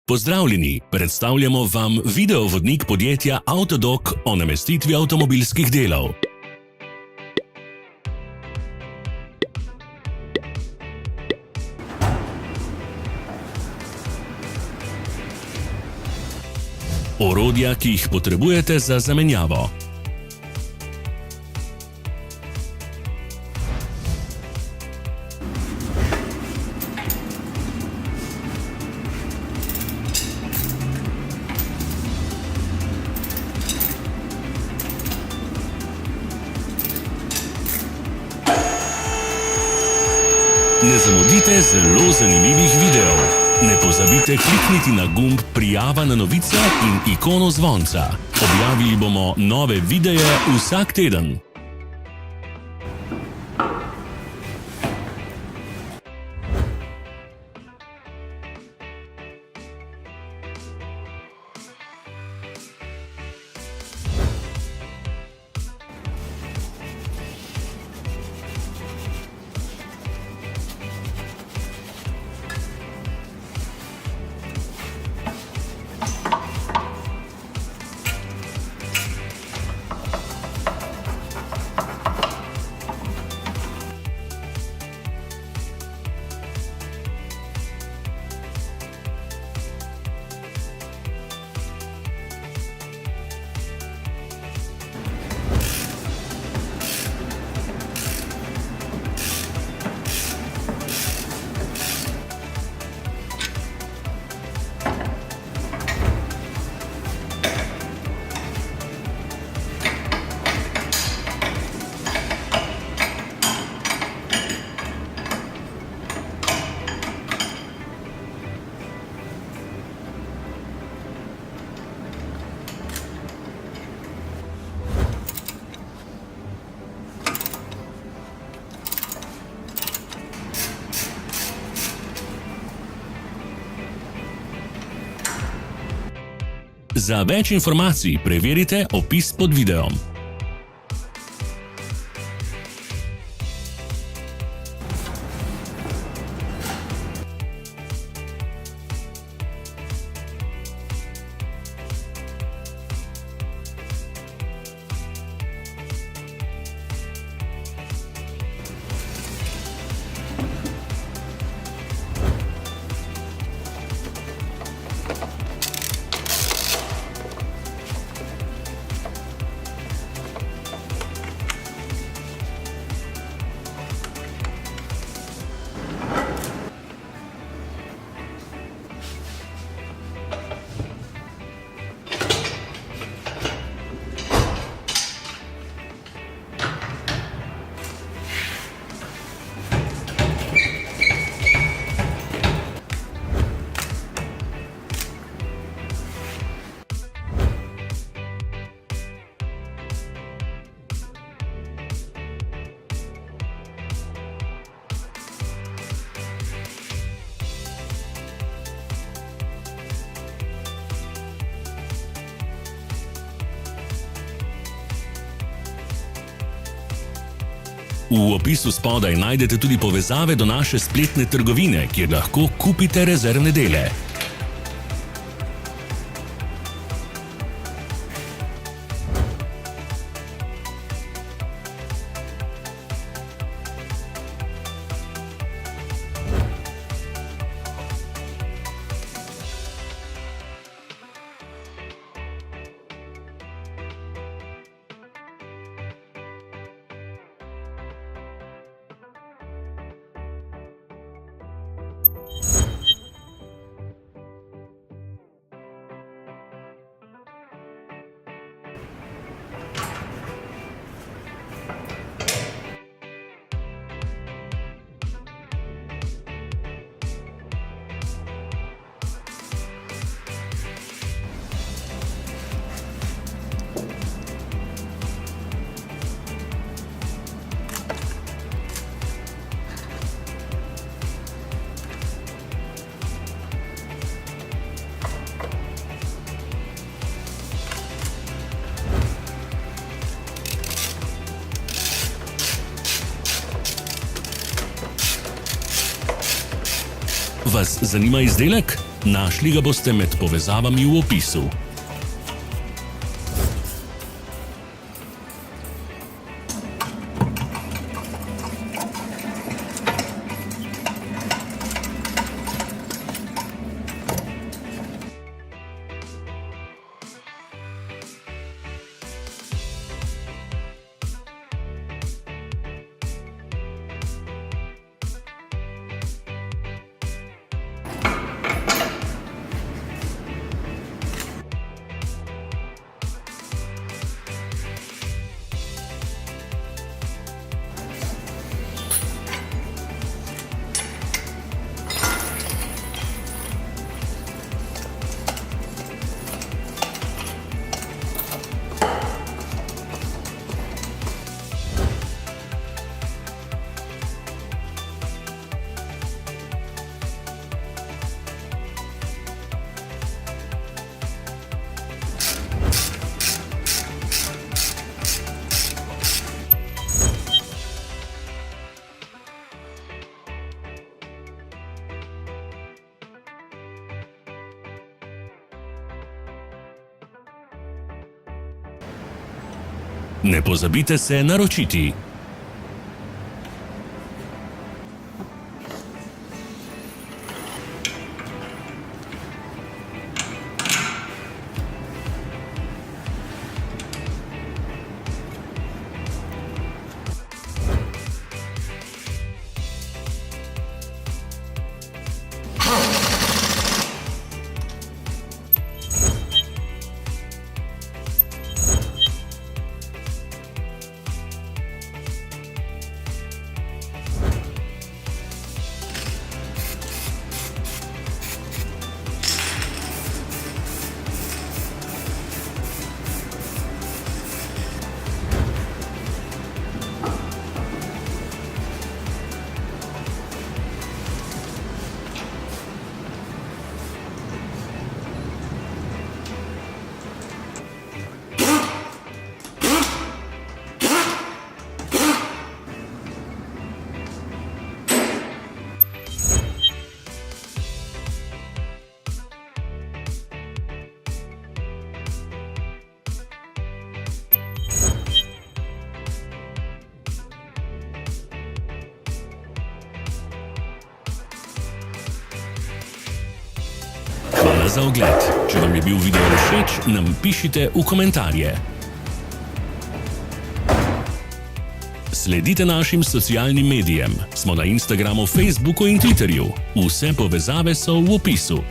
Pozdravljeni, predstavljamo vam videovodnik podjetja Avtodok o namestitvi avtomobilskih delov. Orodja, ki jih potrebujete za zamenjavo. Ne zamudite zelo zanimivih videov. Ne pozabite klikniti na gumb Prijava na novice in ikono zvonca. Objavili bomo nove videe vsak teden. Za več informacij preverite opis pod videom. V opisu spodaj najdete tudi povezave do naše spletne trgovine, kjer lahko kupite rezervne dele. Vas zanima izdelek? Našli ga boste med povezavami v opisu. Ne pozabite se naročiti. Hvala za ogled. Če vam je bil video všeč, nam pišite v komentarje. Sledite našim socialnim medijem. Smo na Instagramu, Facebooku in Twitterju. Vse povezave so v opisu.